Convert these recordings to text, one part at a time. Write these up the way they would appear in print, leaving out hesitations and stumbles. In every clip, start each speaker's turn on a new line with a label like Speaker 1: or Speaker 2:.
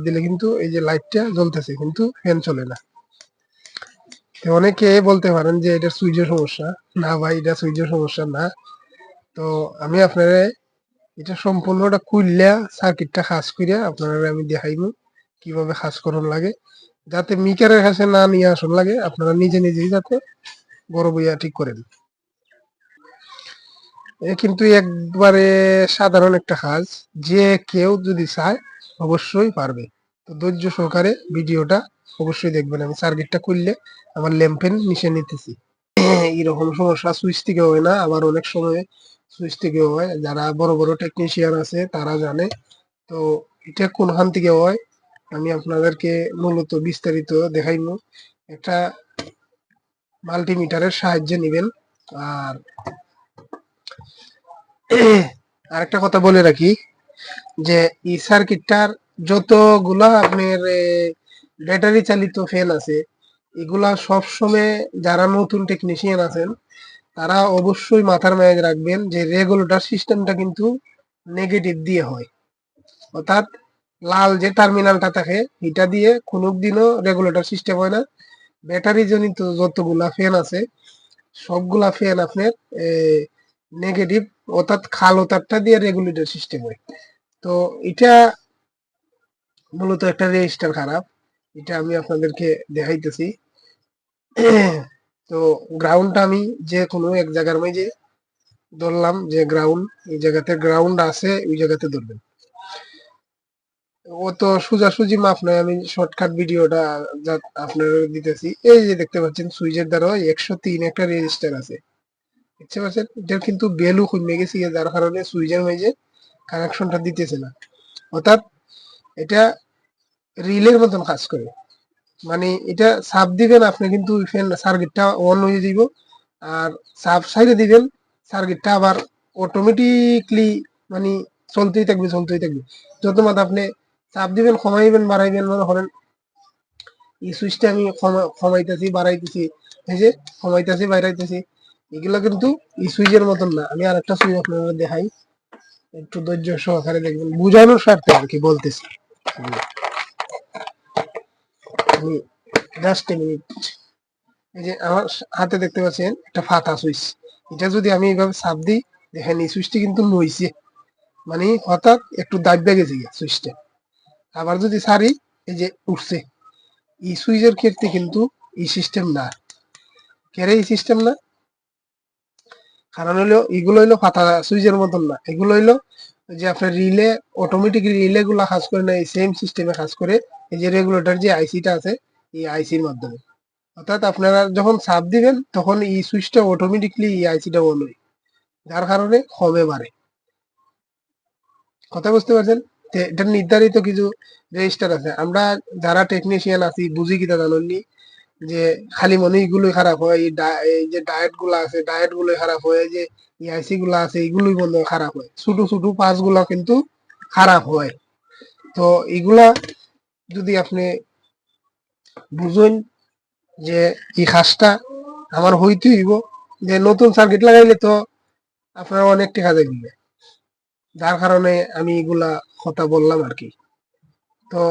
Speaker 1: দিলে কিন্তু এই যে লাইটটা জ্বলতেছে কিন্তু ফ্যান চলে না। অনেকে বলতে পারেন যে এটা সুইচের সমস্যা। না ভাই, এটা সুইচের সমস্যা না। তো আমি আপনারা এটা সম্পূর্ণটা খুললা সার্কিটটা খাস করিয়া আপনারা আমি দেখাইবো কিভাবে খাস করন লাগে, যাতে মিটারের কাছে না নিয়ে আসন লাগে, আপনারা নিজে নিজেই যাতে বড় বইয়া ঠিক করেন। এ কিন্তু একবারে সাধারণ একটা কাজ, যে কেউ যদি চায় অবশ্যই পারবে। তো ধৈর্য সহকারে ভিডিওটা অবশ্যই দেখবেন। আমি সার্কিটটা খুললে আমার ল্যাম্পের নিচে নিতেছি। এরকম সমস্যা সুইচ থেকে হয় না, আবার অনেক সময় সুইচ থেকে হয়। যারা বড় বড় টেকনিশিয়ান আছে তারা জানে। তো এটা কোনখান থেকে হয় আমি আপনাদেরকে মূলত বিস্তারিত দেখাইবো। একটা মাল্টিমিটারের সাহায্যে নিবেন। আর আরেকটা কথা বলে রাখি যে এই সার্কিটটার যতগুলা আপনার ব্যাটারি চালিত ফ্যান আছে, এগুলা সবসময় যারা নতুন টেকনিশিয়ান আছেন তারা অবশ্যই মাথার মাঝে রাখবেন যে রেগুলেটর সিস্টেমটা কিন্তু নেগেটিভ দিয়ে হয়। অর্থাৎ লাল যে টার্মিনালটা থাকে এটা দিয়ে কোনোদিনও রেগুলেটর সিস্টেম হয় না। ব্যাটারি জনিত যতগুলা ফ্যান আছে সবগুলা ফ্যান আপনার নেগেটিভ, অর্থাৎ খালো তারটা দিয়ে রেগুলেটর সিস্টেম হয়। তো এটা মূলত একটা রেজিস্টার খারাপ, এটা আমি আপনাদেরকে দেখাইতেছি। তো গ্রাউন্ডটা আমি যে কোনো এক জায়গার মাঝে ধরলাম, যে গ্রাউন্ড এই জায়গাতে গ্রাউন্ড আছে ওই জায়গাতে ধরবেন। ও তো সোজাসুজি মাপ নয়, আমি শর্টকাট ভিডিওটা আপনারা দিতেছি। এই যে দেখতে পাচ্ছেন সুইচের দ্বারা 103 একটা রেজিস্টার আছে, দেখতে পাচ্ছেন। এটার কিন্তু ভ্যালু কমে গেছে, যার কারণে সুইচের মাঝে কানেকশনটা দিতেছে না। অর্থাৎ এটা রিলের মতন কাজ করে। মানে এটা সাপ দিবেন আপনি কিন্তু ফ্যান সার্কিটটা অন হয়ে যাব, আর সাপ সাইডে দিবেন সার্কিটটা আবার অটোমেটিকলি মানে চলতেই থাকবে চলতেই থাকবে। যত মাত্র আপনি চাপ দিবেন কমাইবেন বাড়াইবেন, মনে করেন এই সুইচটা আমি কমাইতেছি বাড়াইতেছি, এই যে কমাইতেছি বাড়াইতেছি, এগুলো কিন্তু এই সুইচের মতন না। আমি আর একটা সুইচ আপনাদের দেখাই, একটু ধৈর্য সহকারে দেখবেন, বুঝানোর স্বার্থে আর কি বলতেছি। আমি জাস্ট এ মিনিট। এই যে আমার হাতে দেখতে পাচ্ছেন একটা ফাতা সুইচ, এটা যদি আমি এইভাবে চাপ দিই দেখেন এই সুইচটি কিন্তু নইছে, মানে হঠাৎ একটু দাবিয়ে গেছে সুইচটা। আবার যদি সারি এই যে উঠছে। এই সুইচের ক্ষেত্রে কিন্তু এই সিস্টেম না। কেন এই সিস্টেম না? কারণ হলো এগুলো হইলো পাতা সুইচের মতন না, এগুলো হইলো যে আপনার রিলে, অটোমেটিক রিলে গুলা কাজ করে না, এই সেম সিস্টেমে কাজ করে। এই যে রেগুলেটর যে আইসিটা আছে এই আইসির মাধ্যমে। অর্থাৎ আপনারা যখন চাপ দিবেন তখন এই সুইচটা অটোমেটিকলি এই আইসিটা অন হয়, যার কারণে কমে বাড়ে। কথা বুঝতে পারছেন? এটা নির্ধারিত কিছু রেজিস্টার আছে। আমরা যারা টেকনিশিয়ান আছি বুঝি কিনা জানেননি, যে খালি মনে এগুলোই খারাপ হয়, এই যে ডায়েট গুলা আছে ডায়েট গুলোই খারাপ হয়, যে আইসি গুলা আছে এগুলোই বন্ধ খারাপ হয়, ছোট ছোট পাঁচ গুলা কিন্তু খারাপ হয়। তো এগুলা যদি আপনি বুঝেন যে এই কাজটা আমার হইতে হইব, যে নতুন সার্কিট লাগাইলে তো আপনার অনেক টাকা যাবে, যার কারণে আমি এগুলা কথা বললাম আর কি। তো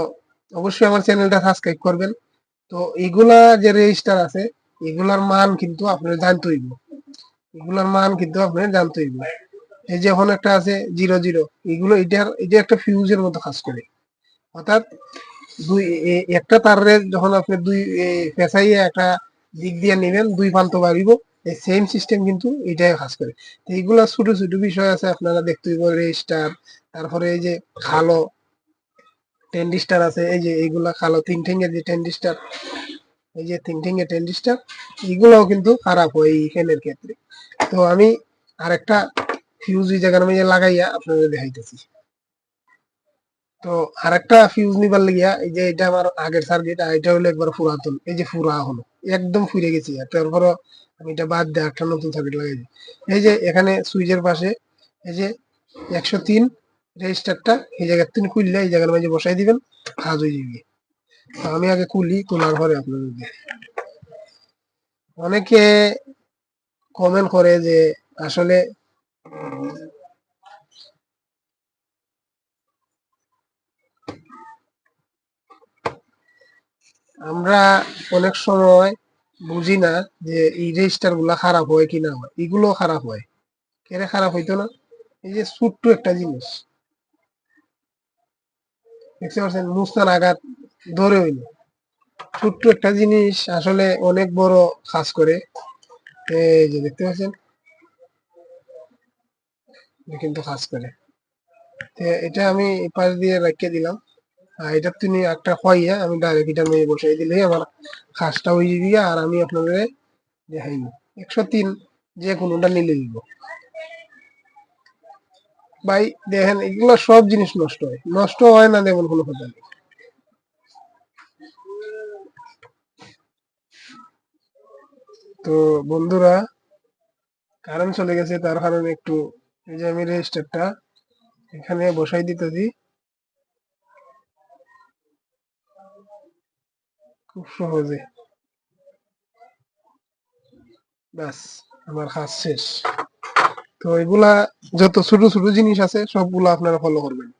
Speaker 1: অবশ্যই আমার চ্যানেলটা সাবস্ক্রাইব করবেন। তো এগুলা যে রেজিস্টার আছে এগুলার মান কিন্তু আপনার জানতে হইব, এগুলার মান কিন্তু আপনার জানতে হইব। এই যে এখন একটা আছে 00, এগুলো এটা একটা ফিউজের মতো কাজ করে। অর্থাৎ দুই একটা তারের যখন আপনি দুই পেঁচাইয়ে একটা দিক দিয়ে নেবেন, দুই প্রান্ত বাড়িব, এই সেম সিস্টেম কিন্তু এটাই কাজ করে। তো এইগুলা ছোট ছোট বিষয় আছে আপনারা দেখতে হইব। রেজিস্টার, তারপরে এই যে খালো টেন্ডিস্টার আছে, এই যে এইগুলা খালো তিন ঠেঙ্গের যে টেন্ডিস্টার, এই যে তিন ঠেঙ্গের টেন্ডিস্টার, এগুলাও কিন্তু খারাপ হয় এই ফ্যানের ক্ষেত্রে। তো আমি আরেকটা ফিউজ এই জায়গার মধ্যে লাগাইয়া আপনাদের দেখাইতেছি। তো আরেকটা ফিউজ নিবার লাগিয়া, এই যে এটা আমার আগের সার্কিট, আর এটা হলো একবার পুরাতন, এই যে ফুরা হলো একদম ফুরে গেছে। তারপর আমি এটা বাদ দিয়ে একটা নতুন সার্কিট লাগাইছি। এই যে এখানে সুইচের পাশে এই যে 103 রেজিস্টারটা এই জায়গার থেকে খুললে এই জায়গার মাঝে বসাই দিবেন, কাজ হয়ে যাবে। তো আমি আগে খুলি, খোলার পরে আপনাদের অনেকে কমেন্ট করে যে আসলে আমরা অনেক সময় বুঝি না যে এই রেজিস্টার গুলা খারাপ হয় কি না হয়, এগুলো খারাপ হয়। কেন খারাপ হইতো না? এই যে ছোট্ট একটা জিনিস দেখতে পাচ্ছেন, মুস্তান আঘাত ধরে হইল, ছোট্ট একটা জিনিস আসলে অনেক বড় কাজ করে। এই যে দেখতে পাচ্ছেন, এটা কিন্তু কাজ করে। এটা আমি পাশ দিয়ে রেখে দিলাম, আর এটা তুমি একটা হইয়া আমি ডাইরেক্ট এটা নিয়ে বসাই দিলেই আমার কাজটা হয়ে যাবে। আর আমি আপনাদের দেখাই 103 যে কোনোটা নিলে দিব। ভাই দেখেন, এগুলো সব জিনিস নষ্ট হয়, নষ্ট হয় না তেমন কোনো কথা নেই। তো বন্ধুরা, কারেন্ট চলে গেছে, তার কারণে একটু এই যে আমি রেজিস্টারটা এখানে বসাই দিতেছি খুব সহজে। ব্যাস, আমার কাজ শেষ। তো এগুলা যত ছোট ছোট জিনিস আছে সবগুলো আপনারা ফলো করবেন,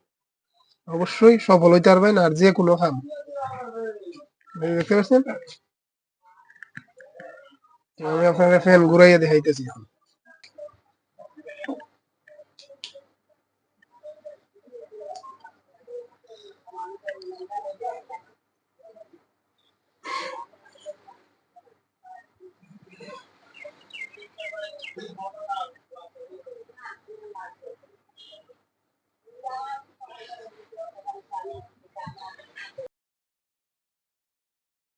Speaker 1: অবশ্যই সফল হইতে পারবেন। আর যে কোনো কাম, এই দেখতে পাচ্ছেন, আমি আপনাকে ফ্যান ঘুরাইয়া দেখাইতেছি এখন।